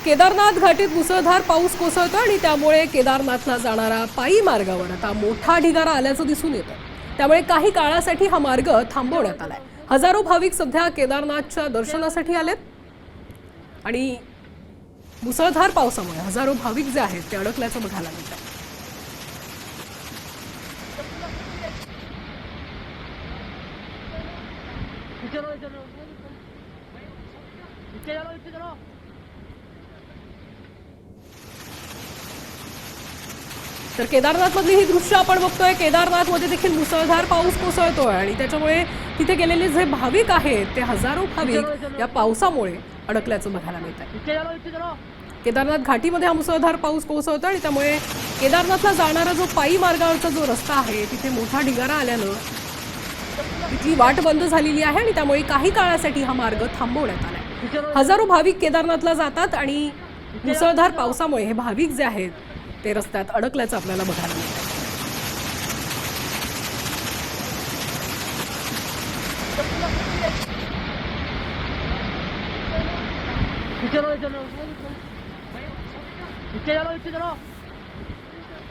केदारनाथ घाटीत मुसळधार पाऊस कोसळतो आणि त्यामुळे केदारनाथला जाणारा पायी मार्गावर आता मोठा ढिगारा आल्याचं दिसून येतं। त्यामुळे काही काळासाठी हा मार्ग थांबवण्यात आलाय। हजारो भाविक सध्या केदारनाथच्या दर्शनासाठी आलेत आणि मुसळधार पावसामुळे हजारो भाविक जे आहेत ते अडकल्याचं बघायला मिळतं। तर केदारनाथमधली ही दृश्य आपण बघतोय। केदारनाथमध्ये देखील मुसळधार पाऊस कोसळतोय आणि त्याच्यामुळे तिथे गेलेले जे भाविक आहेत ते हजारो भाविक या पावसामुळे अडकल्याचं बघायला मिळतंय। केदारनाथ घाटीमध्ये हा मुसळधार पाऊस कोसळतोय आणि त्यामुळे केदारनाथला जाणारा जो पायी मार्गावरचा जो रस्ता आहे तिथे मोठा ढिगारा आल्यानं तिथली वाट बंद झालेली आहे आणि त्यामुळे काही काळासाठी हा मार्ग थांबवण्यात आलाय। हजारो भाविक केदारनाथला जातात आणि मुसळधार पावसामुळे हे भाविक जे आहेत ते रस्त्यात अडकल्याचं आपल्याला बघायला मिळतं। चलो